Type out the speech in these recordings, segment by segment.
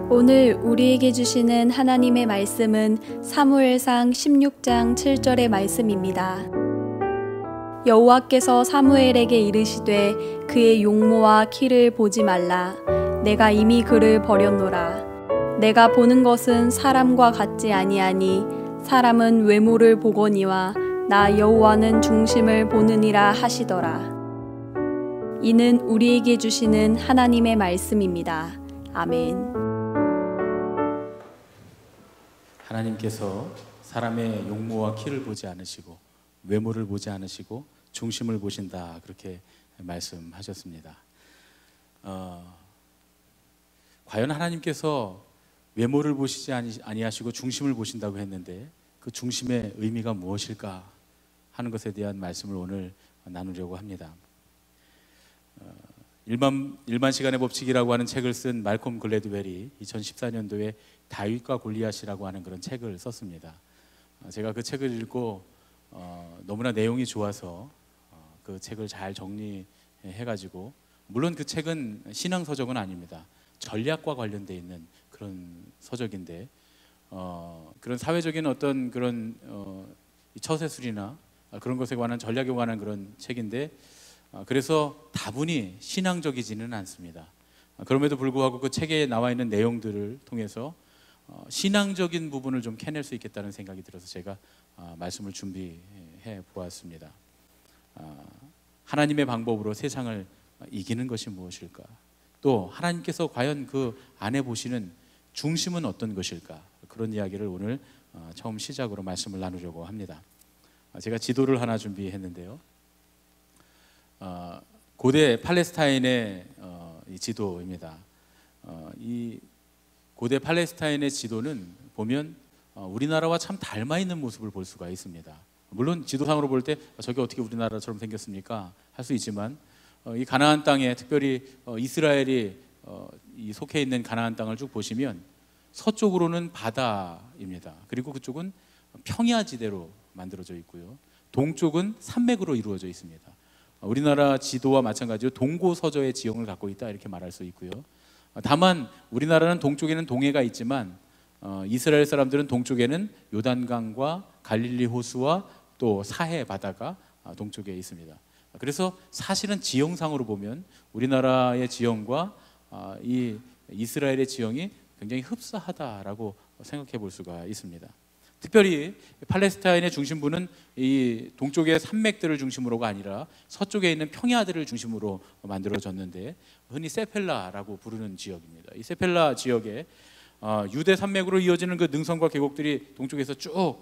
오늘 우리에게 주시는 하나님의 말씀은 사무엘상 16장 7절의 말씀입니다. 여호와께서 사무엘에게 이르시되 그의 용모와 키를 보지 말라. 내가 이미 그를 버렸노라. 내가 보는 것은 사람과 같지 아니하니 사람은 외모를 보거니와 나 여호와는 중심을 보느니라 하시더라. 이는 우리에게 주시는 하나님의 말씀입니다. 아멘. 하나님께서 사람의 용모와 키를 보지 않으시고 외모를 보지 않으시고 중심을 보신다, 그렇게 말씀하셨습니다. 과연 하나님께서 외모를 보시지 아니하시고 중심을 보신다고 했는데 그 중심의 의미가 무엇일까 하는 것에 대한 말씀을 오늘 나누려고 합니다. 일반 시간의 법칙이라고 하는 책을 쓴 말콤 글래드웰이 2014년도에 다윗과 골리앗이라고 하는 그런 책을 썼습니다. 제가 그 책을 읽고 너무나 내용이 좋아서 그 책을 잘 정리해가지고, 물론 그 책은 신앙서적은 아닙니다. 전략과 관련되어 있는 그런 서적인데 그런 사회적인 어떤 그런 처세술이나 그런 것에 관한 전략에 관한 그런 책인데, 그래서 다분히 신앙적이지는 않습니다. 그럼에도 불구하고 그 책에 나와 있는 내용들을 통해서 신앙적인 부분을 좀 캐낼 수 있겠다는 생각이 들어서 제가 말씀을 준비해 보았습니다. 하나님의 방법으로 세상을 이기는 것이 무엇일까? 또 하나님께서 과연 그 안에 보시는 중심은 어떤 것일까? 그런 이야기를 오늘 처음 시작으로 말씀을 나누려고 합니다. 제가 지도를 하나 준비했는데요. 고대 팔레스타인의 이 지도입니다. 이 고대 팔레스타인의 지도는 보면 우리나라와 참 닮아 있는 모습을 볼 수가 있습니다. 물론 지도상으로 볼 때 저게 어떻게 우리나라처럼 생겼습니까? 할 수 있지만 이 가나안 땅에, 특별히 이스라엘이 속해 있는 가나안 땅을 쭉 보시면 서쪽으로는 바다입니다. 그리고 그쪽은 평야지대로 만들어져 있고요. 동쪽은 산맥으로 이루어져 있습니다. 우리나라 지도와 마찬가지로 동고서저의 지형을 갖고 있다, 이렇게 말할 수 있고요. 다만 우리나라는 동쪽에는 동해가 있지만 이스라엘 사람들은 동쪽에는 요단강과 갈릴리 호수와 또 사해 바다가 동쪽에 있습니다. 그래서 사실은 지형상으로 보면 우리나라의 지형과 이 이스라엘의 지형이 굉장히 흡사하다라고 생각해 볼 수가 있습니다. 특별히 팔레스타인의 중심부는 이 동쪽의 산맥들을 중심으로가 아니라 서쪽에 있는 평야들을 중심으로 만들어졌는데, 흔히 세펠라라고 부르는 지역입니다. 이 세펠라 지역에 유대 산맥으로 이어지는 그 능선과 계곡들이 동쪽에서 쭉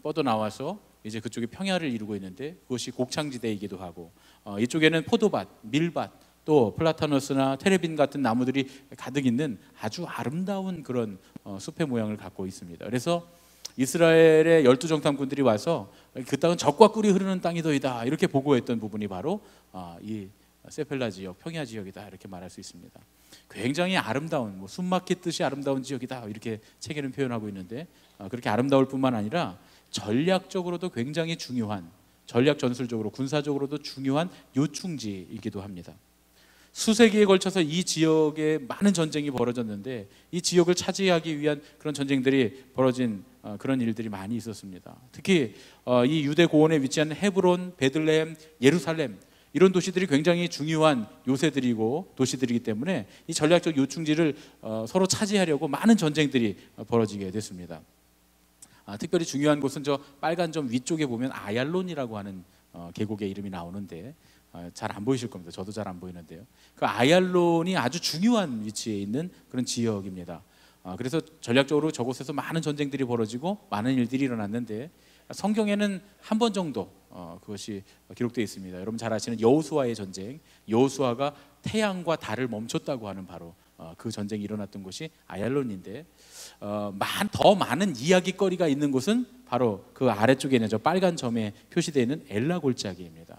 뻗어나와서 이제 그쪽에 평야를 이루고 있는데, 그것이 곡창지대이기도 하고, 이쪽에는 포도밭, 밀밭, 또 플라타너스나 테레빈 같은 나무들이 가득 있는 아주 아름다운 그런 숲의 모양을 갖고 있습니다. 그래서 이스라엘의 12정탐꾼들이 와서 그 땅은 젖과 꿀이 흐르는 땅이더이다, 이렇게 보고했던 부분이 바로 이 세펠라 지역, 평야 지역이다, 이렇게 말할 수 있습니다. 굉장히 아름다운, 숨막히듯이 아름다운 지역이다, 이렇게 책에는 표현하고 있는데, 그렇게 아름다울 뿐만 아니라 전략적으로도 굉장히 중요한, 전략 전술적으로 군사적으로도 중요한 요충지이기도 합니다. 수세기에 걸쳐서 이 지역에 많은 전쟁이 벌어졌는데, 이 지역을 차지하기 위한 그런 전쟁들이 벌어진 그런 일들이 많이 있었습니다. 특히 이 유대 고원에 위치한 헤브론, 베들레헴, 예루살렘, 이런 도시들이 굉장히 중요한 요새들이고 도시들이기 때문에 이 전략적 요충지를 서로 차지하려고 많은 전쟁들이 벌어지게 됐습니다. 특별히 중요한 곳은 저 빨간 점 위쪽에 보면 아얄론이라고 하는 계곡의 이름이 나오는데, 잘 안 보이실 겁니다. 저도 잘 안 보이는데요. 그 아얄론이 아주 중요한 위치에 있는 그런 지역입니다. 그래서 전략적으로 저곳에서 많은 전쟁들이 벌어지고 많은 일들이 일어났는데, 성경에는 한 번 정도 그것이 기록되어 있습니다. 여러분 잘 아시는 여호수아의 전쟁, 여호수아가 태양과 달을 멈췄다고 하는 바로 그 전쟁이 일어났던 곳이 아얄론인데, 더 많은 이야기거리가 있는 곳은 바로 그 아래쪽에 있는 저 빨간 점에 표시되어 있는 엘라 골짜기입니다.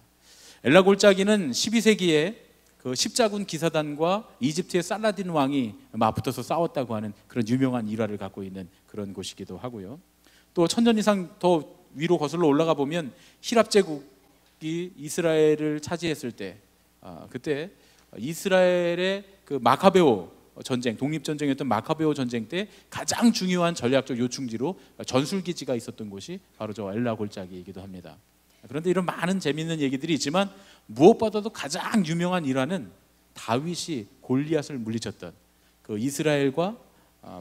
엘라 골짜기는 12세기에 그 십자군 기사단과 이집트의 살라딘 왕이 맞붙어서 싸웠다고 하는 그런 유명한 일화를 갖고 있는 그런 곳이기도 하고요. 또 1000년 이상 더 위로 거슬러 올라가 보면 히랍 제국이 이스라엘을 차지했을 때, 그때 이스라엘의 그 마카베오 전쟁, 독립전쟁이었던 마카베오 전쟁 때 가장 중요한 전략적 요충지로 전술기지가 있었던 곳이 바로 저 엘라 골짜기이기도 합니다. 그런데 이런 많은 재미있는 얘기들이 있지만 무엇보다도 가장 유명한 일화는 다윗이 골리앗을 물리쳤던 그 이스라엘과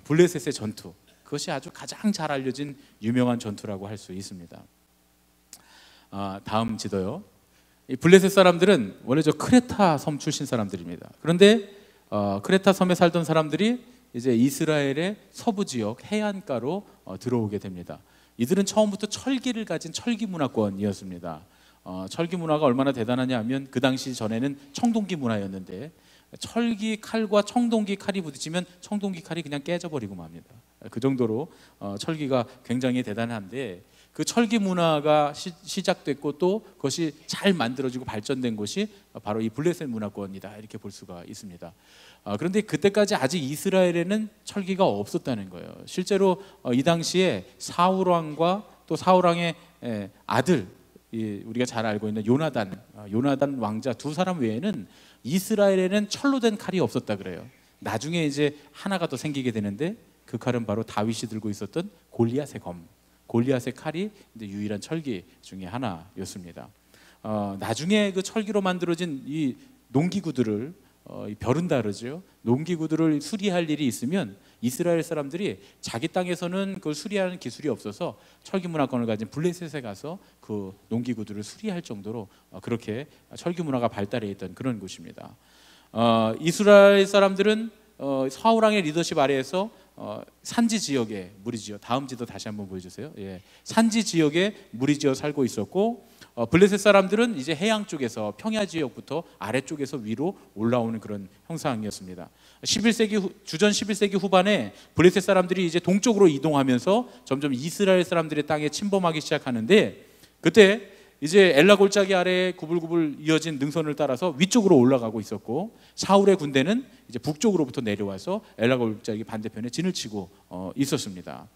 블레셋의 전투, 그것이 아주 가장 잘 알려진 유명한 전투라고 할 수 있습니다. 다음 지도요. 이 블레셋 사람들은 원래 저 크레타 섬 출신 사람들입니다. 그런데 크레타 섬에 살던 사람들이 이제 이스라엘의 서부 지역 해안가로 들어오게 됩니다. 이들은 처음부터 철기를 가진 철기 문화권이었습니다. 철기 문화가 얼마나 대단하냐 하면 그 당시 전에는 청동기 문화였는데 철기 칼과 청동기 칼이 부딪히면 청동기 칼이 그냥 깨져버리고 맙니다. 그 정도로 철기가 굉장히 대단한데 그 철기 문화가 시작됐고 또 그것이 잘 만들어지고 발전된 곳이 바로 이 블레셋 문화권이다, 이렇게 볼 수가 있습니다. 그런데 그때까지 아직 이스라엘에는 철기가 없었다는 거예요. 실제로 이 당시에 사울왕과 또 사울왕의 아들, 우리가 잘 알고 있는 요나단 왕자 두 사람 외에는 이스라엘에는 철로 된 칼이 없었다 그래요. 나중에 이제 하나가 더 생기게 되는데 그 칼은 바로 다윗이 들고 있었던 골리앗의 검, 골리앗의 칼이 이제 유일한 철기 중에 하나였습니다. 나중에 그 철기로 만들어진 이 농기구들을 이 벼른다 그러죠. 농기구들을 수리할 일이 있으면 이스라엘 사람들이 자기 땅에서는 그걸 수리하는 기술이 없어서 철기 문화권을 가진 블레셋에 가서 그 농기구들을 수리할 정도로 그렇게 철기 문화가 발달해 있던 그런 곳입니다. 이스라엘 사람들은 사울왕의 리더십 아래에서 산지 지역에 무리지어, 다음 지도 다시 한번 보여주세요. 산지 지역에 무리지어 살고 있었고 블레셋 사람들은 이제 해양 쪽에서 평야 지역부터 아래쪽에서 위로 올라오는 그런 형상이었습니다. 주전 11세기 후반에 블레셋 사람들이 이제 동쪽으로 이동하면서 점점 이스라엘 사람들의 땅에 침범하기 시작하는데 그때 이제 엘라 골짜기 아래에 구불구불 이어진 능선을 따라서 위쪽으로 올라가고 있었고 사울의 군대는 이제 북쪽으로부터 내려와서 엘라 골짜기 반대편에 진을 치고 있었습니다.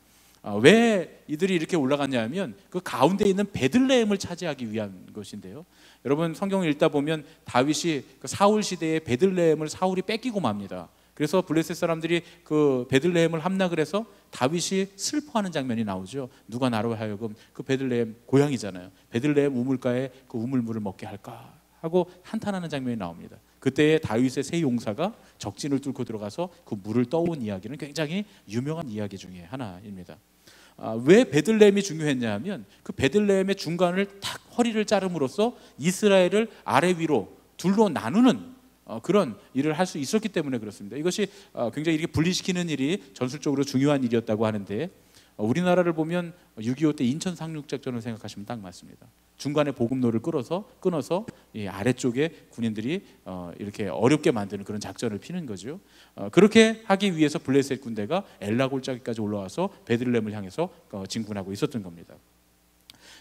왜 이들이 이렇게 올라갔냐 하면 그 가운데 있는 베들레헴을 차지하기 위한 것인데요. 여러분 성경을 읽다 보면 다윗이 그 사울 시대에 베들레헴을 사울이 뺏기고 맙니다. 그래서 블레셋 사람들이 그 베들레헴을 함락을 해서 다윗이 슬퍼하는 장면이 나오죠. 누가 나로 하여금 그 베들레헴 고향이잖아요. 베들레헴 우물가에 그 우물물을 먹게 할까 하고 한탄하는 장면이 나옵니다. 그때 다윗의 세 용사가 적진을 뚫고 들어가서 그 물을 떠온 이야기는 굉장히 유명한 이야기 중에 하나입니다. 왜 베들레헴이 중요했냐 하면 그 베들레헴의 중간을 탁 허리를 자름으로써 이스라엘을 아래 위로 둘로 나누는 그런 일을 할 수 있었기 때문에 그렇습니다. 이것이 굉장히 이렇게 분리시키는 일이 전술적으로 중요한 일이었다고 하는데 우리나라를 보면 6.25 때 인천 상륙작전을 생각하시면 딱 맞습니다. 중간에 보급로를 끊어서 이 아래쪽에 군인들이 이렇게 어렵게 만드는 그런 작전을 피는 거죠. 그렇게 하기 위해서 블레셋 군대가 엘라 골짜기까지 올라와서 베들레헴을 향해서 진군하고 있었던 겁니다.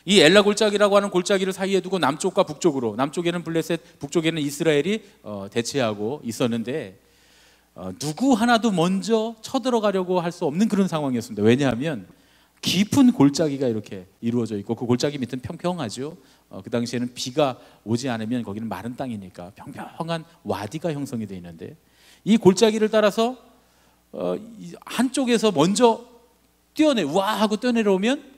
이 엘라 골짜기라고 하는 골짜기를 사이에 두고 남쪽과 북쪽으로, 남쪽에는 블레셋, 북쪽에는 이스라엘이 대치하고 있었는데 누구 하나도 먼저 쳐들어가려고 할 수 없는 그런 상황이었습니다. 왜냐하면 깊은 골짜기가 이렇게 이루어져 있고 그 골짜기 밑은 평평하죠. 그 당시에는 비가 오지 않으면 거기는 마른 땅이니까 평평한 와디가 형성이 되어 있는데 이 골짜기를 따라서 한쪽에서 먼저 와 하고 뛰어내려오면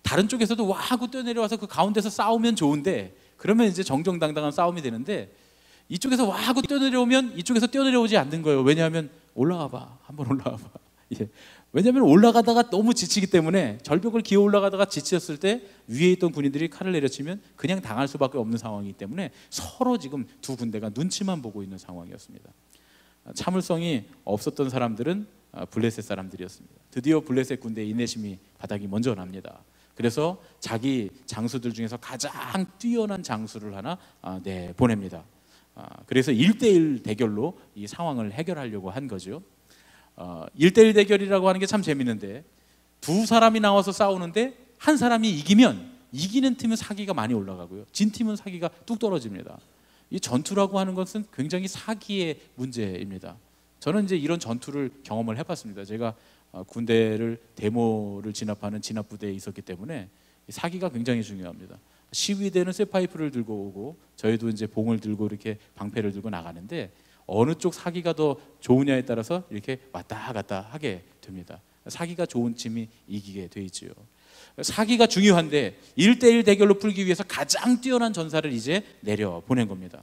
다른 쪽에서도 와 하고 뛰어내려와서 그 가운데서 싸우면 좋은데 그러면 이제 정정당당한 싸움이 되는데 이쪽에서 와 하고 뛰어내려오면 이쪽에서 뛰어내려오지 않는 거예요. 왜냐하면 올라와봐, 한번 올라와봐. 왜냐하면 올라가다가 너무 지치기 때문에 절벽을 기어 올라가다가 지쳤을 때 위에 있던 군인들이 칼을 내려치면 그냥 당할 수밖에 없는 상황이기 때문에 서로 지금 두 군대가 눈치만 보고 있는 상황이었습니다. 참을성이 없었던 사람들은 블레셋 사람들이었습니다. 드디어 블레셋 군대의 인내심이 바닥이 먼저 납니다. 그래서 자기 장수들 중에서 가장 뛰어난 장수를 하나 보냅니다. 그래서 1대1 대결로 이 상황을 해결하려고 한 거죠. 1대1 대결이라고 하는 게 참 재밌는데 두 사람이 나와서 싸우는데 한 사람이 이기면 이기는 팀은 사기가 많이 올라가고요. 진 팀은 사기가 뚝 떨어집니다. 이 전투라고 하는 것은 굉장히 사기의 문제입니다. 저는 이제 이런 전투를 경험을 해봤습니다. 제가 군대를 데모를 진압하는 진압부대에 있었기 때문에 사기가 굉장히 중요합니다. 시위대는 쇠파이프를 들고 오고 저희도 이제 봉을 들고 이렇게 방패를 들고 나가는데 어느 쪽 사기가 더 좋으냐에 따라서 이렇게 왔다 갔다 하게 됩니다. 사기가 좋은 팀이 이기게 돼 있지요. 사기가 중요한데 1대1 대결로 풀기 위해서 가장 뛰어난 전사를 이제 내려 보낸 겁니다.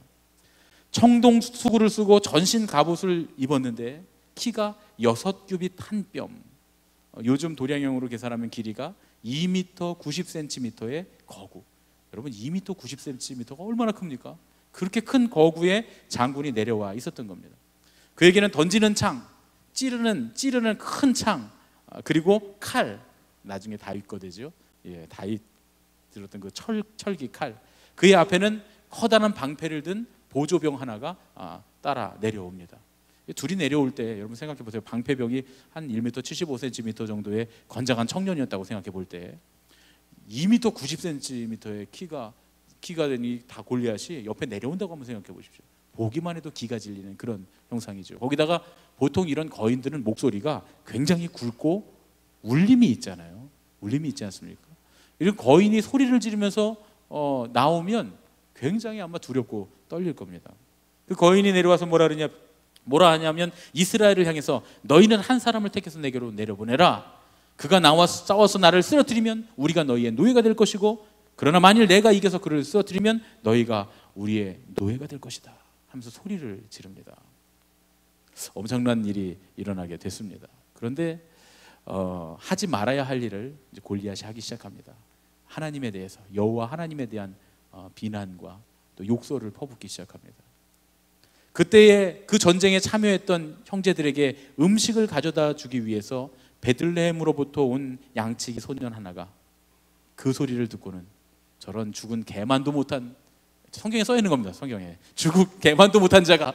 청동 수구를 쓰고 전신 갑옷을 입었는데 키가 6규빗 한 뼘, 요즘 도량형으로 계산하면 길이가 2m 90cm의 거구. 여러분 2m 90cm가 얼마나 큽니까? 그렇게 큰 거구에 장군이 내려와 있었던 겁니다. 그에게는 던지는 창, 찌르는 큰 창, 그리고 칼, 나중에 다윗 거 되죠. 예, 다윗 들었던 그 철기 칼. 그의 앞에는 커다란 방패를 든 보조병 하나가 따라 내려옵니다. 둘이 내려올 때 여러분 생각해 보세요. 방패병이 한 1m 75cm 정도의 건장한 청년이었다고 생각해 볼 때 2m 90cm의 키가 되니 다 골리앗이 옆에 내려온다고 한번 생각해 보십시오. 보기만 해도 기가 질리는 그런 형상이죠. 거기다가 보통 이런 거인들은 목소리가 굉장히 굵고 울림이 있잖아요. 울림이 있지 않습니까? 이런 거인이 소리를 지르면서 나오면 굉장히 아마 두렵고 떨릴 겁니다. 그 거인이 내려와서 뭐라 하냐면 이스라엘을 향해서 너희는 한 사람을 택해서 내게로 내려보내라. 그가 나와 싸워서 나를 쓰러뜨리면 우리가 너희의 노예가 될 것이고, 그러나 만일 내가 이겨서 그를 쓰러뜨리면 너희가 우리의 노예가 될 것이다 하면서 소리를 지릅니다. 엄청난 일이 일어나게 됐습니다. 그런데 하지 말아야 할 일을 이제 골리앗이 하기 시작합니다. 하나님에 대해서, 여호와 하나님에 대한 비난과 또 욕설을 퍼붓기 시작합니다. 그때에 그 전쟁에 참여했던 형제들에게 음식을 가져다 주기 위해서 베들레헴으로부터 온 양치기 소년 하나가 그 소리를 듣고는 저런 죽은 개만도 못한, 성경에 써 있는 겁니다. 성경에 죽은 개만도 못한 자가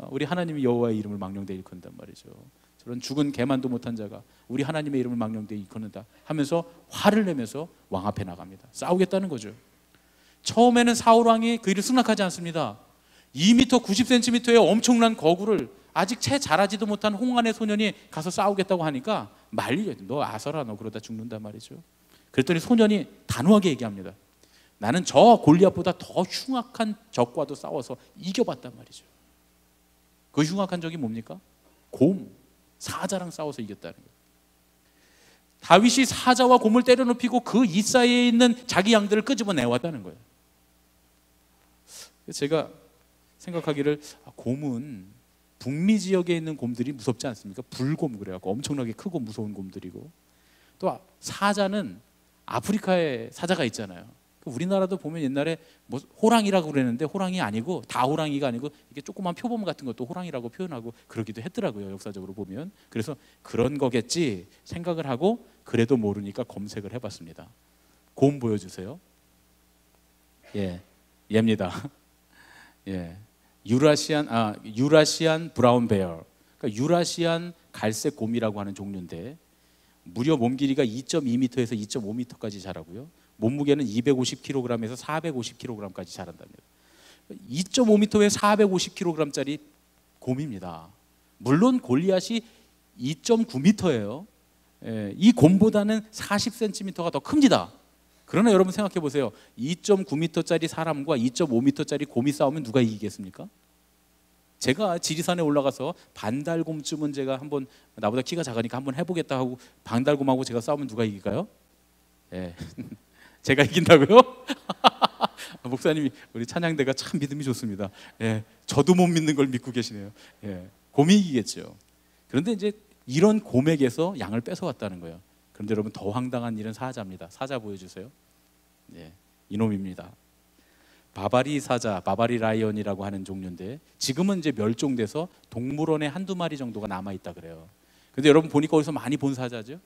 우리 하나님이 여호와의 이름을 망령되이 일컫는단 말이죠. 저런 죽은 개만도 못한 자가 우리 하나님의 이름을 망령되이 일컫는다 하면서 화를 내면서 왕 앞에 나갑니다. 싸우겠다는 거죠. 처음에는 사울 왕이 그 일을 승낙하지 않습니다. 2m 90cm의 엄청난 거구를 아직 채 자라지도 못한 홍안의 소년이 가서 싸우겠다고 하니까 말리려, 너 아서라, 너 그러다 죽는단 말이죠. 그랬더니 소년이 단호하게 얘기합니다. 나는 저 골리앗보다 더 흉악한 적과도 싸워서 이겨봤단 말이죠. 그 흉악한 적이 뭡니까? 사자랑 싸워서 이겼다는 거예요. 다윗이 사자와 곰을 때려눕히고 그 이 사이에 있는 자기 양들을 끄집어내왔다는 거예요. 제가 생각하기를 곰은 북미 지역에 있는 곰들이 무섭지 않습니까? 불곰 그래갖고 엄청나게 크고 무서운 곰들이고, 또 사자는 아프리카에 사자가 있잖아요. 우리나라도 보면 옛날에 뭐 호랑이라고 그랬는데 호랑이 아니고, 다 호랑이가 아니고 이게 조그만 표범 같은 것도 호랑이라고 표현하고 그러기도 했더라고요, 역사적으로 보면. 그래서 그런 거겠지 생각을 하고 그래도 모르니까 검색을 해봤습니다. 곰 보여주세요. 예, 얘입니다. 예, 유라시안 브라운 베어, 그러니까 유라시안 갈색 곰이라고 하는 종류인데 무려 몸 길이가 2.2m에서 2.5m까지 자라고요. 몸무게는 250kg에서 450kg까지 자란답니다. 2.5m에 450kg짜리 곰입니다. 물론 골리앗이 2.9m예요. 이 곰보다는 40cm가 더 큽니다. 그러나 여러분 생각해 보세요. 2.9m짜리 사람과 2.5m짜리 곰이 싸우면 누가 이기겠습니까? 제가 지리산에 올라가서 반달곰쯤은 제가 한번, 나보다 키가 작으니까 한번 해보겠다 하고 반달곰하고 제가 싸우면 누가 이길까요? 예. 제가 이긴다고요? 목사님이, 우리 찬양대가 참 믿음이 좋습니다. 예. 저도 못 믿는 걸 믿고 계시네요. 예. 곰이 이기겠죠. 그런데 이제 이런 곰에게서 양을 뺏어왔다는 거예요. 그런데 여러분 더 황당한 일은 사자입니다. 사자 보여주세요. 예. 이놈입니다. 바바리 사자, 바바리 라이언이라고 하는 종류인데 지금은 이제 멸종돼서 동물원에 한두 마리 정도가 남아있다 그래요. 근데 여러분 보니까 어디서 많이 본 사자죠?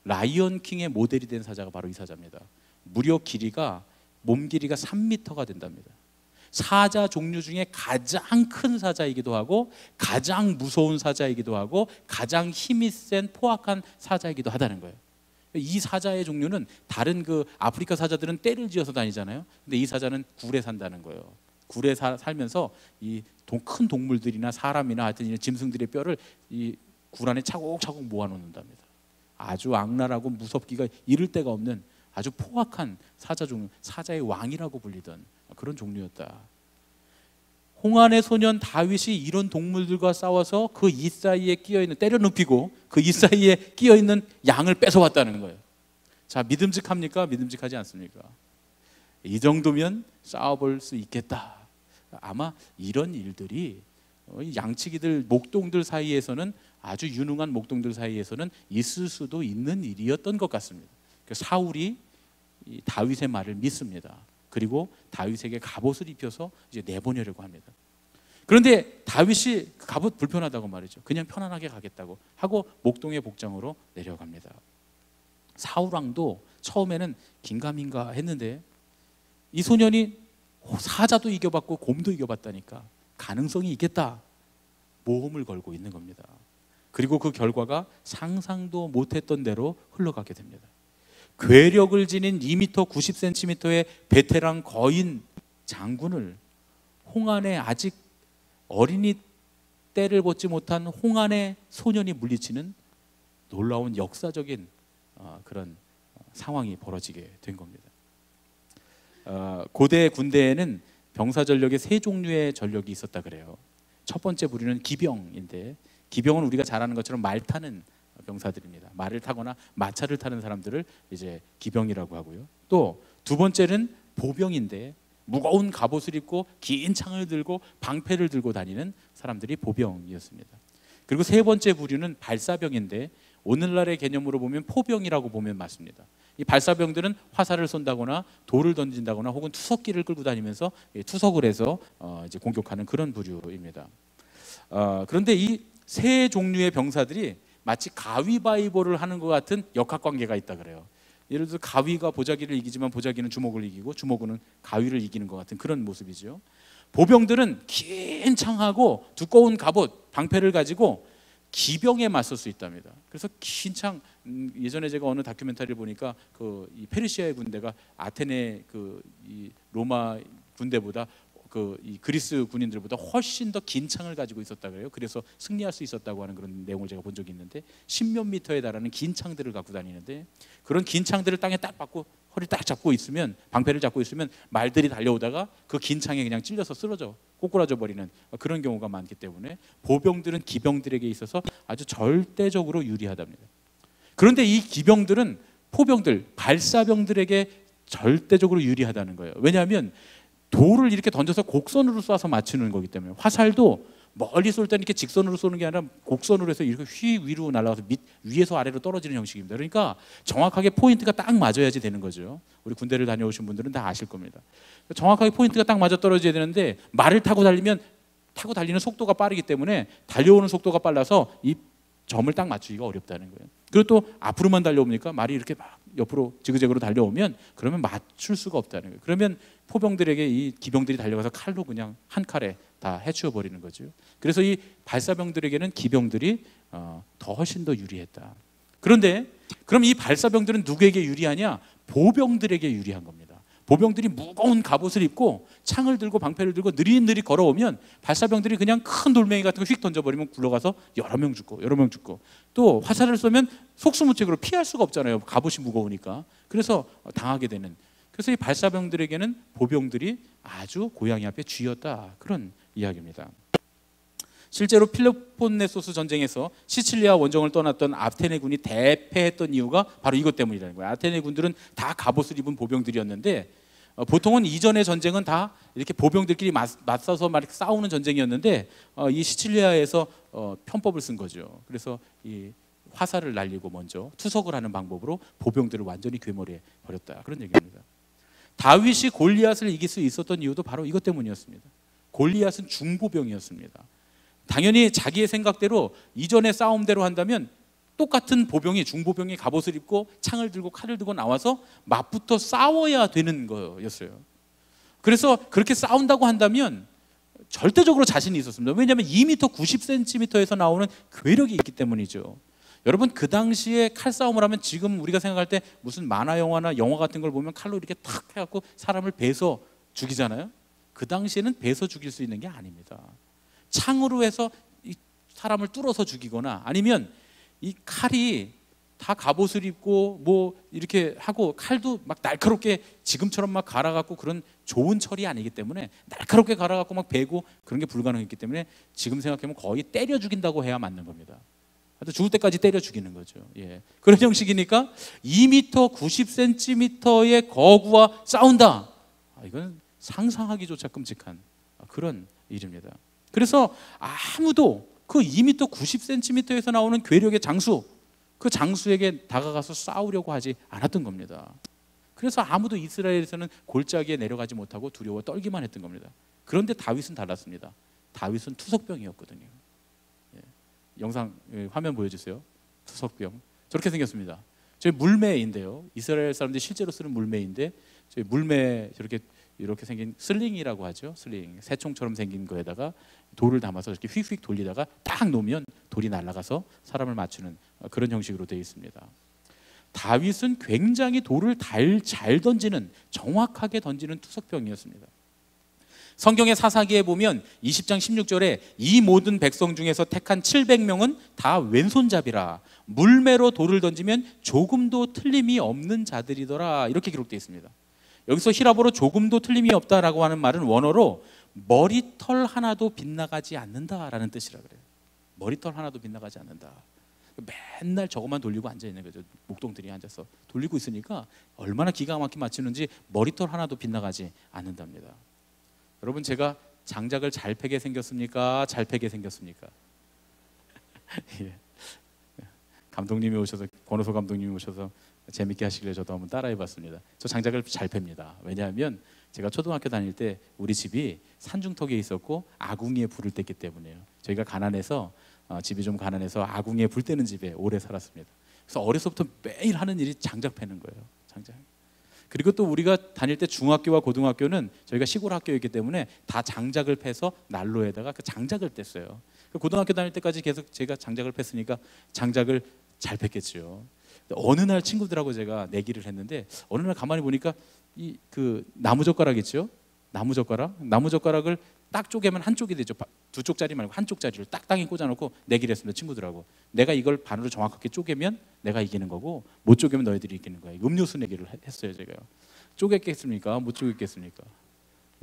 라이언 킹의 모델이 된 사자가 바로 이 사자입니다. 무려 길이가, 몸 길이가 3m가 된답니다. 사자 종류 중에 가장 큰 사자이기도 하고 가장 무서운 사자이기도 하고 가장 힘이 센 포악한 사자이기도 하다는 거예요. 이 사자의 종류는 다른 그 아프리카 사자들은 떼를 지어서 다니잖아요. 근데 이 사자는 굴에 산다는 거예요. 굴에 살면서 이 큰 동물들이나 사람이나 하여튼 이 짐승들의 뼈를 이 굴 안에 차곡차곡 모아놓는답니다. 아주 악랄하고 무섭기가 이를 데가 없는 아주 포악한 사자 종류, 사자의 왕이라고 불리던 그런 종류였다. 홍안의 소년 다윗이 이런 동물들과 싸워서 그 이 사이에 끼어있는, 때려 눕히고 그 이 사이에 끼어있는 양을 뺏어왔다는 거예요. 자, 믿음직합니까? 믿음직하지 않습니까? 이 정도면 싸워볼 수 있겠다. 아마 이런 일들이 양치기들, 목동들 사이에서는, 아주 유능한 목동들 사이에서는 있을 수도 있는 일이었던 것 같습니다. 사울이 이 다윗의 말을 믿습니다. 그리고 다윗에게 갑옷을 입혀서 이제 내보내려고 합니다. 그런데 다윗이 갑옷 불편하다고 말이죠. 그냥 편안하게 가겠다고 하고 목동의 복장으로 내려갑니다. 사울 왕도 처음에는 긴가민가 했는데 이 소년이 사자도 이겨봤고 곰도 이겨봤다니까 가능성이 있겠다, 모험을 걸고 있는 겁니다. 그리고 그 결과가 상상도 못했던 대로 흘러가게 됩니다. 괴력을 지닌 2m 90cm의 베테랑 거인 장군을 홍안에 아직 어린이 때를 벗지 못한 홍안의 소년이 물리치는 놀라운 역사적인 그런 상황이 벌어지게 된 겁니다. 고대 군대에는 병사 전력에 세 종류의 전력이 있었다 그래요. 첫 번째 부류는 기병인데, 기병은 우리가 잘 아는 것처럼 말 타는 병사들입니다. 말을 타거나 마차를 타는 사람들을 이제 기병이라고 하고요. 또 두 번째는 보병인데, 무거운 갑옷을 입고 긴 창을 들고 방패를 들고 다니는 사람들이 보병이었습니다. 그리고 세 번째 부류는 발사병인데, 오늘날의 개념으로 보면 포병이라고 보면 맞습니다. 이 발사병들은 화살을 쏜다거나 돌을 던진다거나 혹은 투석기를 끌고 다니면서 투석을 해서 이제 공격하는 그런 부류입니다. 그런데 이 세 종류의 병사들이 마치 가위바위보를 하는 것 같은 역학관계가 있다 그래요. 예를 들어서 가위가 보자기를 이기지만 보자기는 주먹을 이기고 주먹은 가위를 이기는 것 같은 그런 모습이죠. 보병들은 긴 창하고 두꺼운 갑옷, 방패를 가지고 기병에 맞설 수 있답니다. 그래서 긴 창, 예전에 제가 어느 다큐멘터리를 보니까 이 페르시아의 군대가 아테네 이 로마 군대보다 이 그리스 군인들보다 훨씬 더 긴 창을 가지고 있었다 그래요. 그래서 승리할 수 있었다고 하는 그런 내용을 제가 본 적이 있는데, 10몇 미터에 달하는 긴 창들을 갖고 다니는데, 그런 긴 창들을 땅에 딱 박고 허리 딱 잡고 있으면, 방패를 잡고 있으면 말들이 달려오다가 그 긴 창에 그냥 찔려서 쓰러져 꼬꾸라져 버리는 그런 경우가 많기 때문에 보병들은 기병들에게 있어서 아주 절대적으로 유리하답니다. 그런데 이 기병들은 포병들, 발사병들에게 절대적으로 유리하다는 거예요. 왜냐하면 돌을 이렇게 던져서 곡선으로 쏴서 맞추는 거기 때문에, 화살도 멀리 쏠 때는 이렇게 직선으로 쏘는 게 아니라 곡선으로 해서 이렇게 휘 위로 날아가서 위에서 아래로 떨어지는 형식입니다. 그러니까 정확하게 포인트가 딱 맞아야지 되는 거죠. 우리 군대를 다녀오신 분들은 다 아실 겁니다. 정확하게 포인트가 딱 맞아 떨어져야 되는데, 말을 타고 달리는 속도가 빠르기 때문에 달려오는 속도가 빨라서 이 점을 딱 맞추기가 어렵다는 거예요. 그리고 또 앞으로만 달려오니까 말이 이렇게 막 옆으로 지그재그로 달려오면 그러면 맞출 수가 없다는 거예요. 그러면 포병들에게 이 기병들이 달려가서 칼로 그냥 한 칼에 다 해치워 버리는 거죠. 그래서 이 발사병들에게는 기병들이 훨씬 더 유리했다. 그런데 그럼 이 발사병들은 누구에게 유리하냐? 보병들에게 유리한 겁니다. 보병들이 무거운 갑옷을 입고 창을 들고 방패를 들고 느릿느릿 걸어오면 발사병들이 그냥 큰 돌멩이 같은 거 휙 던져버리면 굴러가서 여러 명 죽고, 또 화살을 쏘면 속수무책으로 피할 수가 없잖아요. 갑옷이 무거우니까. 그래서 당하게 되는, 그래서 이 발사병들에게는 보병들이 아주 고양이 앞에 쥐였다, 그런 이야기입니다. 실제로 필로폰네소스 전쟁에서 시칠리아 원정을 떠났던 아테네 군이 대패했던 이유가 바로 이것 때문이라는 거예요. 아테네 군들은 다 갑옷을 입은 보병들이었는데, 보통은 이전의 전쟁은 다 이렇게 보병들끼리 맞서서 막 싸우는 전쟁이었는데, 이 시칠리아에서 편법을 쓴 거죠. 그래서 이 화살을 날리고 먼저 투석을 하는 방법으로 보병들을 완전히 괴멸해 버렸다, 그런 얘기입니다. 다윗이 골리앗을 이길 수 있었던 이유도 바로 이것 때문이었습니다. 골리앗은 중보병이었습니다. 당연히 자기의 생각대로 이전의 싸움대로 한다면 똑같은 보병이, 중보병이 갑옷을 입고 창을 들고 칼을 들고 나와서 맞붙어 싸워야 되는 거였어요. 그래서 그렇게 싸운다고 한다면 절대적으로 자신이 있었습니다. 왜냐하면 2m 90cm에서 나오는 괴력이 있기 때문이죠. 여러분, 그 당시에 칼싸움을 하면 지금 우리가 생각할 때 무슨 만화 영화나 영화 같은 걸 보면 칼로 이렇게 탁 해갖고 사람을 베서 죽이잖아요. 그 당시에는 베서 죽일 수 있는 게 아닙니다. 창으로 해서 이 사람을 뚫어서 죽이거나, 아니면 이 칼이 다 갑옷을 입고 뭐 이렇게 하고 칼도 막 날카롭게 지금처럼 막 갈아갖고 그런 좋은 철이 아니기 때문에 날카롭게 갈아갖고 막 베고 그런 게 불가능했기 때문에 지금 생각하면 거의 때려 죽인다고 해야 맞는 겁니다. 하여튼 죽을 때까지 때려 죽이는 거죠. 예. 그런 형식이니까 2m 90cm의 거구와 싸운다. 이건 상상하기조차 끔찍한 그런 일입니다. 그래서 아무도 그 2m 90cm에서 나오는 괴력의 장수, 그 장수에게 다가가서 싸우려고 하지 않았던 겁니다. 그래서 아무도 이스라엘에서는 골짜기에 내려가지 못하고 두려워 떨기만 했던 겁니다. 그런데 다윗은 달랐습니다. 다윗은 투석병이었거든요. 예. 영상 화면 보여주세요. 투석병 저렇게 생겼습니다. 저희 물매인데요. 이스라엘 사람들이 실제로 쓰는 물매인데 저희 물매 저렇게 이렇게 생긴 슬링이라고 하죠. 슬링, 새총처럼 생긴 거에다가 돌을 담아서 이렇게 휙휙 돌리다가 딱 놓으면 돌이 날아가서 사람을 맞추는 그런 형식으로 되어 있습니다. 다윗은 굉장히 돌을 잘 던지는, 정확하게 던지는 투석병이었습니다. 성경의 사사기에 보면 20장 16절에 이 모든 백성 중에서 택한 700명은 다 왼손잡이라 물매로 돌을 던지면 조금도 틀림이 없는 자들이더라, 이렇게 기록되어 있습니다. 여기서 히라보로 조금도 틀림이 없다라고 하는 말은 원어로 머리털 하나도 빗나가지 않는다라는 뜻이라 그래요. 머리털 하나도 빗나가지 않는다. 맨날 저것만 돌리고 앉아 있는 거죠. 목동들이 앉아서 돌리고 있으니까 얼마나 기가 막히게 맞추는지 머리털 하나도 빗나가지 않는답니다. 여러분, 제가 장작을 잘 패게 생겼습니까? 잘 패게 생겼습니까? 예. 감독님이 오셔서, 권호소 감독님이 오셔서 재밌게 하시길래 저도 한번 따라해봤습니다. 저 장작을 잘 팹니다. 왜냐하면 제가 초등학교 다닐 때 우리 집이 산중턱에 있었고 아궁이에 불을 뗐기 때문에요. 저희가 가난해서 집이 좀 가난해서 아궁이에 불 떼는 집에 오래 살았습니다. 그래서 어려서부터 매일 하는 일이 장작 패는 거예요. 장작. 그리고 또 우리가 다닐 때 중학교와 고등학교는 저희가 시골 학교였기 때문에 다 장작을 패서 난로에다가 그 장작을 뗐어요. 고등학교 다닐 때까지 계속 제가 장작을 팼으니까 장작을 잘 팼겠죠. 어느 날 친구들하고 제가 내기를 했는데 어느 날 가만히 보니까 이 그 나무젓가락 있죠? 나무젓가락을 딱 쪼개면 한쪽이 되죠. 두 쪽짜리 말고 한쪽짜리를 딱땅이 꽂아놓고 내기를 했습니다. 친구들하고. 내가 이걸 반으로 정확하게 쪼개면 내가 이기는 거고 못 쪼개면 너희들이 이기는 거야. 음료수 내기를 했어요. 제가요. 쪼갰겠습니까? 못 쪼갰겠습니까?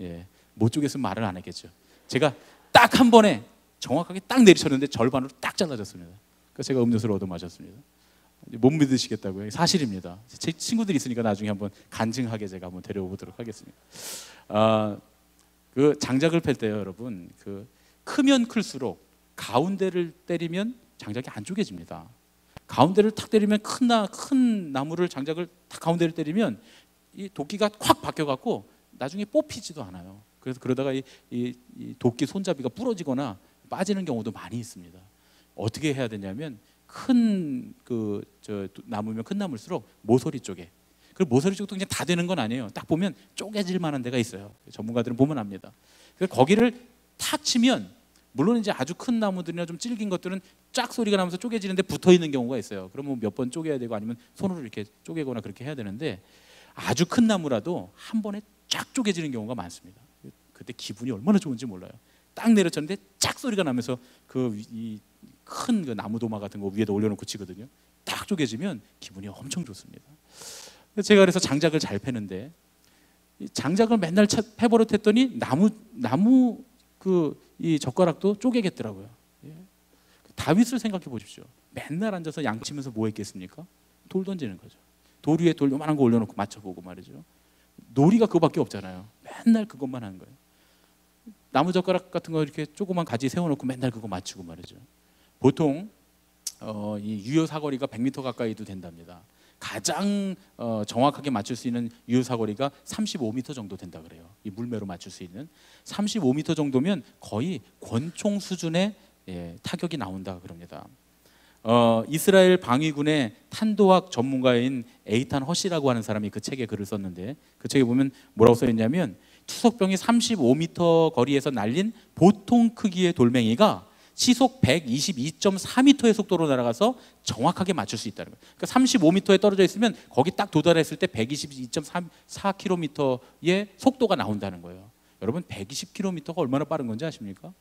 예, 못 쪼갰으면 말을 안 했겠죠. 제가 딱 한 번에 정확하게 딱 내리쳤는데 절반으로 딱 잘라졌습니다. 그래서 제가 음료수를 얻어 마셨습니다. 못 믿으시겠다고요? 사실입니다. 제 친구들이 있으니까 나중에 한번 간증하게 제가 한번 데려오도록 하겠습니다. 그 장작을 팰 때요, 여러분, 그 크면 클수록 가운데를 때리면 장작이 안 쪼개집니다. 가운데를 탁 때리면 큰 나무를 장작을 탁 가운데를 때리면 이 도끼가 확 바뀌어갖고 나중에 뽑히지도 않아요. 그래서 그러다가 이 도끼 손잡이가 부러지거나 빠지는 경우도 많이 있습니다. 어떻게 해야 되냐면 나무면 큰 나무일수록 모서리 쪽에, 그리고 모서리 쪽도 그냥 다 되는 건 아니에요. 딱 보면 쪼개질 만한 데가 있어요. 전문가들은 보면 압니다. 그래서 거기를 탁 치면, 물론 이제 아주 큰 나무들이나 좀 질긴 것들은 쫙 소리가 나면서 쪼개지는데 붙어 있는 경우가 있어요. 그러면 몇 번 쪼개야 되고 아니면 손으로 이렇게 쪼개거나 그렇게 해야 되는데 아주 큰 나무라도 한 번에 쫙 쪼개지는 경우가 많습니다. 그때 기분이 얼마나 좋은지 몰라요. 딱 내려쳤는데 쫙 소리가 나면서 큰 그 나무 도마 같은 거 위에다 올려놓고 치거든요. 딱 쪼개지면 기분이 엄청 좋습니다. 제가 그래서 장작을 잘 패는데 장작을 맨날 패버릇했더니 나무 이 젓가락도 쪼개겠더라고요. 예. 다윗을 생각해 보십시오. 맨날 앉아서 양치면서 뭐 했겠습니까? 돌 던지는 거죠. 돌 위에 돌 요만한 거 올려놓고 맞춰보고 말이죠. 놀이가 그거밖에 없잖아요. 맨날 그것만 하는 거예요. 나무 젓가락 같은 거 이렇게 조그만 가지 세워놓고 맨날 그거 맞추고 말이죠. 보통 이 유효 사거리가 100m 가까이도 된답니다. 가장 정확하게 맞출 수 있는 유효 사거리가 35m 정도 된다 그래요. 이 물매로 맞출 수 있는 35m 정도면 거의 권총 수준의 타격이 나온다 그럽니다. 이스라엘 방위군의 탄도학 전문가인 에이탄 허시라고 하는 사람이 그 책에 글을 썼는데, 그 책에 보면 뭐라고 써 있냐면 투석병이 35m 거리에서 날린 보통 크기의 돌멩이가 시속 122.4m의 속도로 날아가서 정확하게 맞출 수 있다는 거예요. 그러니까 35m에 떨어져 있으면 거기 딱 도달했을 때 122.4km의 속도가 나온다는 거예요. 여러분, 120km가 얼마나 빠른 건지 아십니까?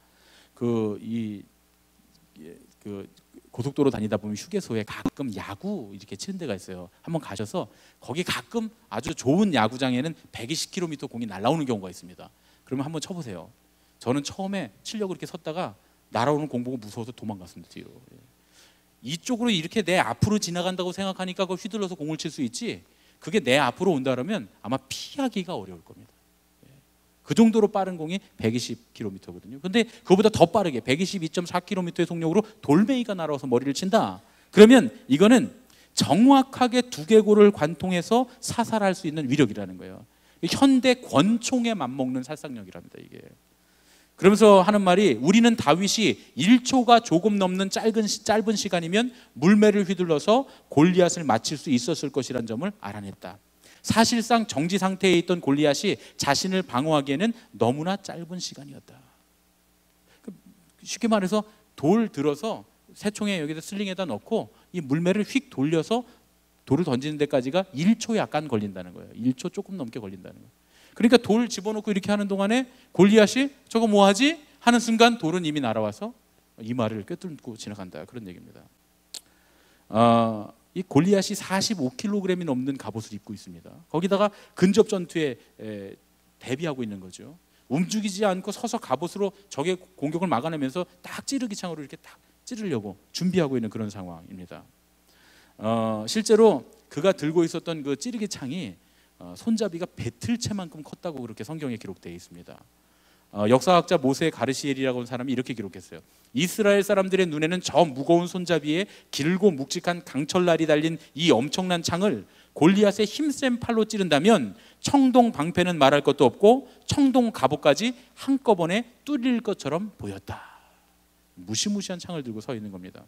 고속도로 다니다 보면 휴게소에 가끔 야구 이렇게 치는 데가 있어요. 한번 가셔서 거기 가끔 아주 좋은 야구장에는 120km 공이 날아오는 경우가 있습니다. 그러면 한번 쳐보세요. 저는 처음에 치려고 이렇게 섰다가 날아오는 공 보고 무서워서 도망갔습니다. 뒤로. 이쪽으로 이렇게 내 앞으로 지나간다고 생각하니까 그 휘둘러서 공을 칠 수 있지, 그게 내 앞으로 온다 그러면 아마 피하기가 어려울 겁니다. 그 정도로 빠른 공이 120km거든요. 근데 그거보다 더 빠르게 122.4km의 속력으로 돌멩이가 날아와서 머리를 친다. 그러면 이거는 정확하게 두개골을 관통해서 사살할 수 있는 위력이라는 거예요. 현대 권총에 맞먹는 살상력이랍니다, 이게. 그러면서 하는 말이, 우리는 다윗이 1초가 조금 넘는 짧은 시간이면 물매를 휘둘러서 골리앗을 마칠 수 있었을 것이라는 점을 알아냈다. 사실상 정지 상태에 있던 골리앗이 자신을 방어하기에는 너무나 짧은 시간이었다. 쉽게 말해서 돌 들어서 새총에 여기다 슬링에다 넣고 이 물매를 휙 돌려서 돌을 던지는 데까지가 1초 약간 걸린다는 거예요. 1초 조금 넘게 걸린다는 거예요. 그러니까 돌 집어넣고 이렇게 하는 동안에 골리앗이 저거 뭐하지? 하는 순간 돌은 이미 날아와서 이마를 꿰뚫고 지나간다, 그런 얘기입니다. 이 골리앗이 45kg이 넘는 갑옷을 입고 있습니다. 거기다가 근접 전투에 대비하고 있는 거죠. 움직이지 않고 서서 갑옷으로 적의 공격을 막아내면서 딱 찌르기 창으로 이렇게 딱 찌르려고 준비하고 있는 그런 상황입니다. 실제로 그가 들고 있었던 그 찌르기 창이 손잡이가 배틀채만큼 컸다고 그렇게 성경에 기록되어 있습니다. 역사학자 모세 가르시엘이라고 하는 사람이 이렇게 기록했어요. 이스라엘 사람들의 눈에는 저 무거운 손잡이에 길고 묵직한 강철날이 달린 이 엄청난 창을 골리앗의 힘센 팔로 찌른다면 청동 방패는 말할 것도 없고 청동 갑옷까지 한꺼번에 뚫릴 것처럼 보였다. 무시무시한 창을 들고 서 있는 겁니다.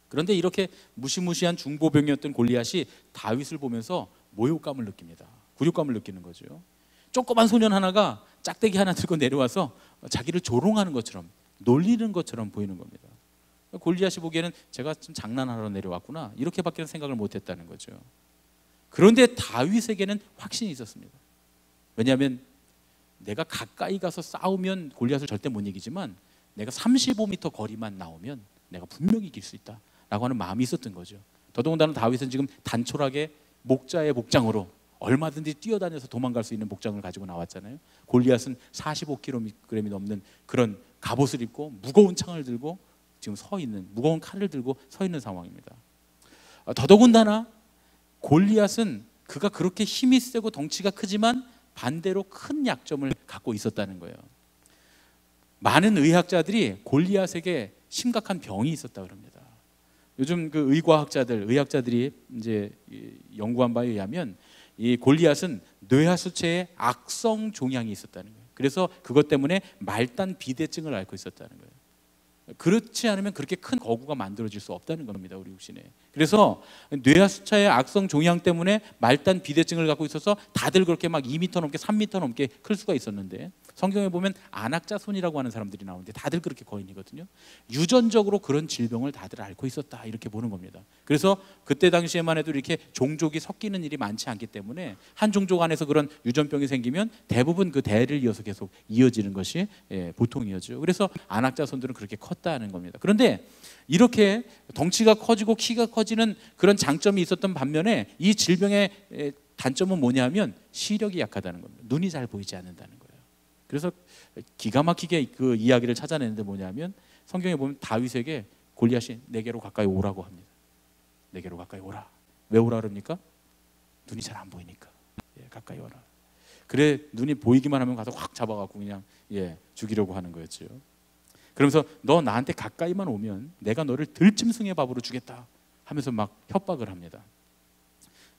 그런데 이렇게 무시무시한 중보병이었던 골리앗이 다윗을 보면서 모욕감을 느낍니다. 굴욕감을 느끼는 거죠. 조그만 소년 하나가 짝대기 하나 들고 내려와서 자기를 조롱하는 것처럼, 놀리는 것처럼 보이는 겁니다. 골리앗이 보기에는 제가 좀 장난하러 내려왔구나, 이렇게밖에 생각을 못했다는 거죠. 그런데 다윗에게는 확신이 있었습니다. 왜냐하면 내가 가까이 가서 싸우면 골리앗을 절대 못 이기지만 내가 35m 거리만 나오면 내가 분명히 이길 수 있다 라고 하는 마음이 있었던 거죠. 더더군다나 다윗은 지금 단촐하게 목자의 복장으로 얼마든지 뛰어다녀서 도망갈 수 있는 복장을 가지고 나왔잖아요. 골리앗은 45kg이 넘는 그런 갑옷을 입고 무거운 창을 들고 지금 서 있는, 무거운 칼을 들고 서 있는 상황입니다. 더더군다나 골리앗은 그가 그렇게 힘이 세고 덩치가 크지만 반대로 큰 약점을 갖고 있었다는 거예요. 많은 의학자들이 골리앗에게 심각한 병이 있었다 그럽니다. 요즘 그 의학자들이 이제 연구한 바에 의하면 이 골리앗은 뇌하수체에 악성 종양이 있었다는 거예요. 그래서 그것 때문에 말단 비대증을 앓고 있었다는 거예요. 그렇지 않으면 그렇게 큰 거구가 만들어질 수 없다는 겁니다, 우리 육신에. 그래서 뇌하수체의 악성 종양 때문에 말단 비대증을 갖고 있어서 다들 그렇게 막 2m 넘게 3m 넘게 클 수가 있었는데, 성경에 보면 안악자손이라고 하는 사람들이 나오는데 다들 그렇게 거인이거든요. 유전적으로 그런 질병을 다들 앓고 있었다, 이렇게 보는 겁니다. 그래서 그때 당시에만 해도 이렇게 종족이 섞이는 일이 많지 않기 때문에 한 종족 안에서 그런 유전병이 생기면 대부분 그 대를 이어서 계속 이어지는 것이 보통이었죠. 그래서 안악자손들은 그렇게 컸다는 겁니다. 그런데 이렇게 덩치가 커지고 키가 커지는 그런 장점이 있었던 반면에 이 질병의 단점은 뭐냐면 시력이 약하다는 겁니다. 눈이 잘 보이지 않는다는 거예요. 그래서 기가 막히게 그 이야기를 찾아내는데 뭐냐면, 성경에 보면 다윗에게 골리앗이 내게로 가까이 오라고 합니다. 내게로 가까이 오라. 왜 오라 그럽니까? 눈이 잘 안 보이니까. 가까이 오라. 그래, 눈이 보이기만 하면 가서 확 잡아갖고 그냥 죽이려고 하는 거였죠. 그러면서 너 나한테 가까이만 오면 내가 너를 들짐승의 밥으로 주겠다 하면서 막 협박을 합니다.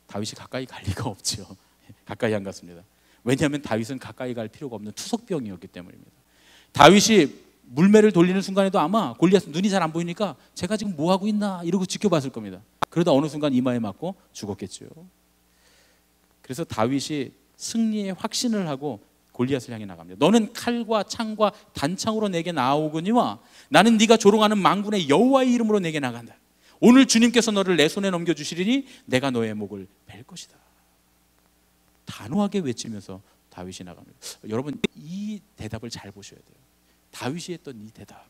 다윗이 가까이 갈 리가 없죠. 가까이 안 갔습니다. 왜냐하면 다윗은 가까이 갈 필요가 없는 투석병이었기 때문입니다. 다윗이 물매를 돌리는 순간에도 아마 골리앗은 눈이 잘 안 보이니까 제가 지금 뭐 하고 있나 이러고 지켜봤을 겁니다. 그러다 어느 순간 이마에 맞고 죽었겠죠. 그래서 다윗이 승리의 확신을 하고 골리앗을 향해 나갑니다. 너는 칼과 창과 단창으로 내게 나아오거니와 나는 네가 조롱하는 만군의 여호와의 이름으로 내게 나간다. 오늘 주님께서 너를 내 손에 넘겨주시리니 내가 너의 목을 벨 것이다. 단호하게 외치면서 다윗이 나갑니다. 여러분, 이 대답을 잘 보셔야 돼요. 다윗이 했던 이 대답.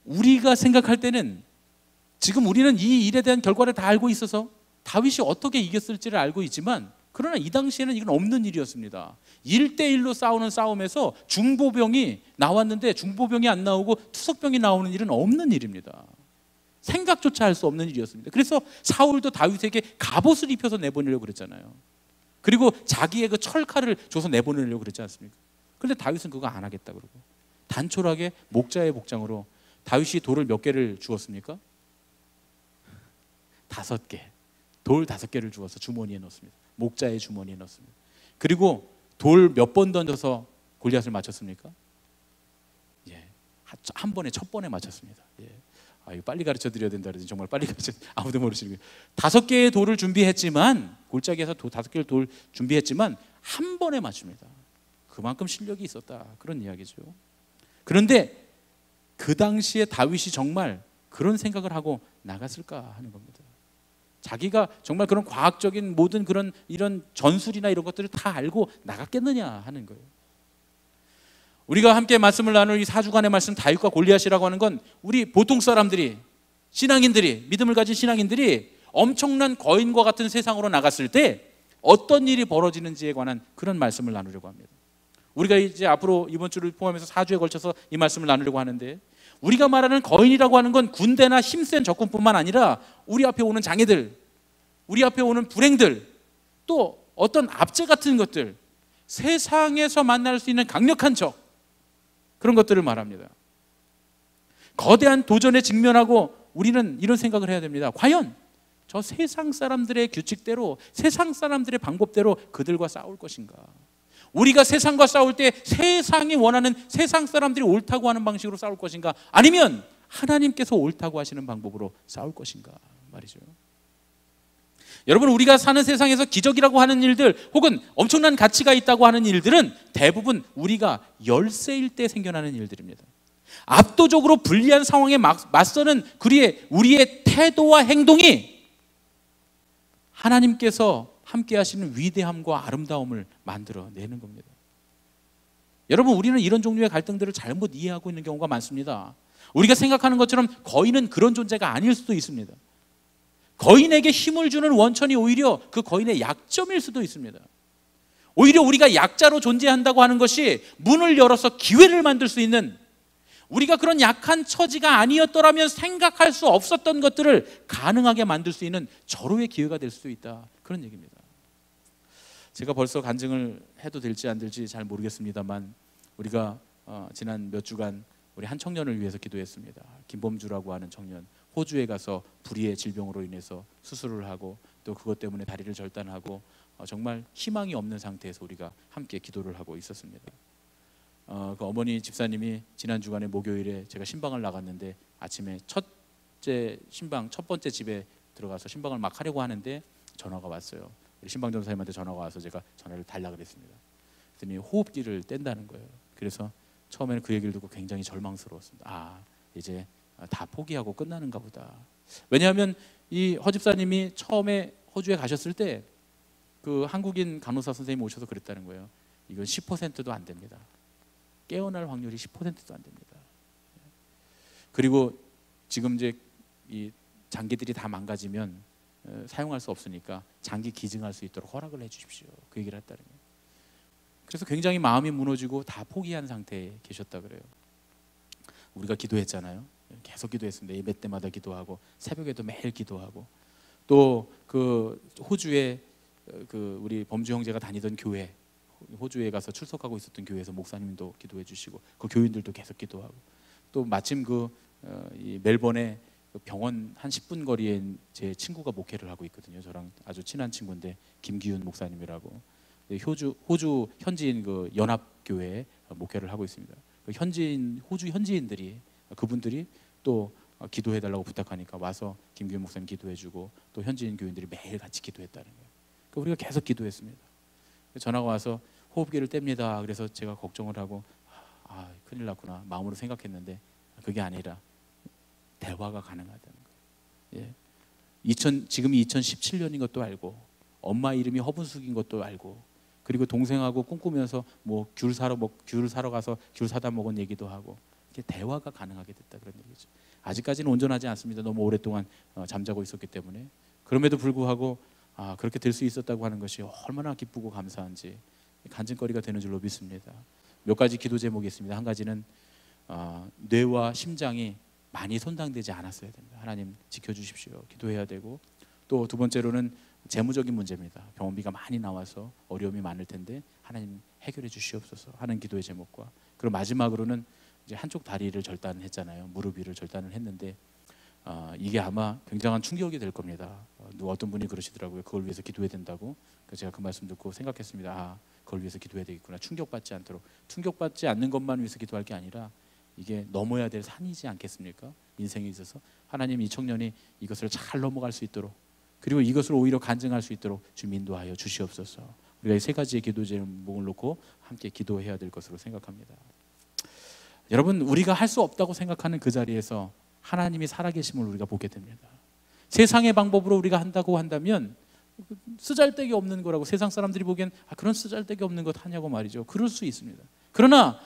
우리가 생각할 때는 지금 우리는 이 일에 대한 결과를 다 알고 있어서 다윗이 어떻게 이겼을지를 알고 있지만, 그러나 이 당시에는 이건 없는 일이었습니다. 1대1로 싸우는 싸움에서 중보병이 나왔는데 중보병이 안 나오고 투석병이 나오는 일은 없는 일입니다. 생각조차 할 수 없는 일이었습니다. 그래서 사울도 다윗에게 갑옷을 입혀서 내보내려고 그랬잖아요. 그리고 자기의 그 철칼을 줘서 내보내려고 그랬지 않습니까? 그런데 다윗은 그거 안 하겠다 그러고 단촐하게 목자의 복장으로, 다윗이 돌을 몇 개를 주었습니까? 5개. 돌 5개를 주어서 주머니에 넣었습니다. 목자의 주머니에 넣었습니다. 그리고 돌 몇 번 던져서 골리앗을 맞췄습니까? 예, 한 번에, 첫 번에 맞췄습니다. 예. 이거 빨리 가르쳐 드려야 된다 그러더니 정말 빨리 가르쳐, 아무도 모르시는 거예요. 5개의 돌을 준비했지만, 골짜기에서 5개의 돌 준비했지만 한 번에 맞춥니다. 그만큼 실력이 있었다, 그런 이야기죠. 그런데 그 당시에 다윗이 정말 그런 생각을 하고 나갔을까 하는 겁니다. 자기가 정말 그런 과학적인 모든 그런 이런 전술이나 이런 것들을 다 알고 나갔겠느냐 하는 거예요. 우리가 함께 말씀을 나눌 이 4주간의 말씀, 다윗과 골리앗이라고 하는 건 우리 보통 사람들이, 신앙인들이, 믿음을 가진 신앙인들이 엄청난 거인과 같은 세상으로 나갔을 때 어떤 일이 벌어지는지에 관한 그런 말씀을 나누려고 합니다. 우리가 이제 앞으로 이번 주를 포함해서 4주에 걸쳐서 이 말씀을 나누려고 하는데, 우리가 말하는 거인이라고 하는 건 군대나 힘센 적군뿐만 아니라 우리 앞에 오는 장애들, 우리 앞에 오는 불행들, 또 어떤 압제 같은 것들, 세상에서 만날 수 있는 강력한 적, 그런 것들을 말합니다. 거대한 도전에 직면하고 우리는 이런 생각을 해야 됩니다. 과연 저 세상 사람들의 규칙대로, 세상 사람들의 방법대로 그들과 싸울 것인가? 우리가 세상과 싸울 때 세상이 원하는, 세상 사람들이 옳다고 하는 방식으로 싸울 것인가? 아니면 하나님께서 옳다고 하시는 방법으로 싸울 것인가 말이죠. 여러분, 우리가 사는 세상에서 기적이라고 하는 일들, 혹은 엄청난 가치가 있다고 하는 일들은 대부분 우리가 열세일 때 생겨나는 일들입니다. 압도적으로 불리한 상황에 맞서는 우리의 태도와 행동이 하나님께서 함께 하시는 위대함과 아름다움을 만들어내는 겁니다. 여러분, 우리는 이런 종류의 갈등들을 잘못 이해하고 있는 경우가 많습니다. 우리가 생각하는 것처럼 거인은 그런 존재가 아닐 수도 있습니다. 거인에게 힘을 주는 원천이 오히려 그 거인의 약점일 수도 있습니다. 오히려 우리가 약자로 존재한다고 하는 것이 문을 열어서 기회를 만들 수 있는, 우리가 그런 약한 처지가 아니었더라면 생각할 수 없었던 것들을 가능하게 만들 수 있는 절호의 기회가 될 수도 있다, 그런 얘기입니다. 제가 벌써 간증을 해도 될지 안 될지 잘 모르겠습니다만, 우리가 지난 몇 주간 우리 한 청년을 위해서 기도했습니다. 김범주라고 하는 청년, 호주에 가서 불의의 질병으로 인해서 수술을 하고 또 그것 때문에 다리를 절단하고 정말 희망이 없는 상태에서 우리가 함께 기도를 하고 있었습니다. 그 어머니 집사님이 지난 주간에 목요일에 제가 신방을 나갔는데, 아침에 첫 번째 집에 들어가서 신방을 막 하려고 하는데 전화가 왔어요. 우리 신방 전사님한테 전화가 와서 제가 전화를 달라 그랬습니다. 그랬더니 호흡기를 뗀다는 거예요. 그래서 처음에는 그 얘기를 듣고 굉장히 절망스러웠습니다. 이제 다 포기하고 끝나는가 보다. 왜냐하면 이 허 집사님이 처음에 호주에 가셨을 때 그 한국인 간호사 선생님이 오셔서 그랬다는 거예요. 이건 10%도 안 됩니다. 깨어날 확률이 10%도 안 됩니다. 그리고 지금 이제 이 장기들이 다 망가지면 사용할 수 없으니까 장기 기증할 수 있도록 허락을 해주십시오, 그 얘기를 했다는 거예요. 그래서 굉장히 마음이 무너지고 다 포기한 상태에 계셨다 그래요. 우리가 기도했잖아요. 계속 기도했습니다. 예배 때마다 기도하고 새벽에도 매일 기도하고, 또 그 호주에 그 우리 범주 형제가 다니던 교회, 호주에 가서 출석하고 있었던 교회에서 목사님도 기도해 주시고 그 교인들도 계속 기도하고, 또 마침 이 멜번에 병원 한 10분 거리에 제 친구가 목회를 하고 있거든요. 저랑 아주 친한 친구인데 김기윤 목사님이라고, 호주 현지인 그 연합교회에 목회를 하고 있습니다. 호주 현지인들이, 그분들이 또 기도해달라고 부탁하니까 와서 김기윤 목사님 기도해주고 또 현지인 교인들이 매일 같이 기도했다는 거예요. 그러니까 우리가 계속 기도했습니다. 전화가 와서 호흡기를 뗍니다. 그래서 제가 걱정을 하고 큰일 났구나 마음으로 생각했는데, 그게 아니라 대화가 가능하다는 거예요. 지금이 2017년인 것도 알고, 엄마 이름이 허분숙인 것도 알고, 그리고 동생하고 꿈꾸면서 귤 사러 가서 귤 사다 먹은 얘기도 하고, 이렇게 대화가 가능하게 됐다 그런 얘기죠. 아직까지는 온전하지 않습니다. 너무 오랫동안 잠자고 있었기 때문에. 그럼에도 불구하고 그렇게 될 수 있었다고 하는 것이 얼마나 기쁘고 감사한지 간증거리가 되는 줄로 믿습니다. 몇 가지 기도 제목이 있습니다. 한 가지는 뇌와 심장이 많이 손상되지 않았어야 됩니다. 하나님 지켜주십시오. 기도해야 되고, 또 두 번째로는 재무적인 문제입니다. 병원비가 많이 나와서 어려움이 많을 텐데 하나님 해결해 주시옵소서 하는 기도의 제목과, 그리고 마지막으로는 이제 한쪽 다리를 절단했잖아요. 무릎 위를 절단을 했는데 이게 아마 굉장한 충격이 될 겁니다. 어떤 분이 그러시더라고요. 그걸 위해서 기도해야 된다고. 그래서 제가 그 말씀 듣고 생각했습니다. 그걸 위해서 기도해야 되겠구나. 충격받지 않도록. 충격받지 않는 것만 위해서 기도할 게 아니라 이게 넘어야 될 산이지 않겠습니까? 인생에 있어서 하나님 이 청년이 이것을 잘 넘어갈 수 있도록, 그리고 이것을 오히려 간증할 수 있도록 주님 인도하여 주시옵소서. 우리가 이 세 가지의 기도 제목을 놓고 함께 기도해야 될 것으로 생각합니다. 여러분, 우리가 할 수 없다고 생각하는 그 자리에서 하나님이 살아계심을 우리가 보게 됩니다. 세상의 방법으로 우리가 한다고 한다면 쓰잘데기 없는 거라고 세상 사람들이 보기엔 그런 쓰잘데기 없는 것 하냐고 말이죠. 그럴 수 있습니다. 그러나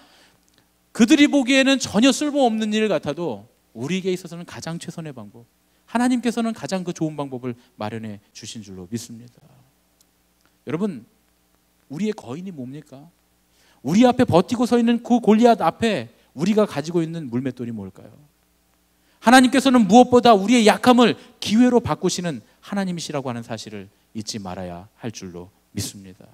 그들이 보기에는 전혀 쓸모없는 일 같아도 우리에게 있어서는 가장 최선의 방법, 하나님께서는 가장 그 좋은 방법을 마련해 주신 줄로 믿습니다. 여러분, 우리의 거인이 뭡니까? 우리 앞에 버티고 서 있는 그 골리앗 앞에 우리가 가지고 있는 물맷돌이 뭘까요? 하나님께서는 무엇보다 우리의 약함을 기회로 바꾸시는 하나님이시라고 하는 사실을 잊지 말아야 할 줄로 믿습니다.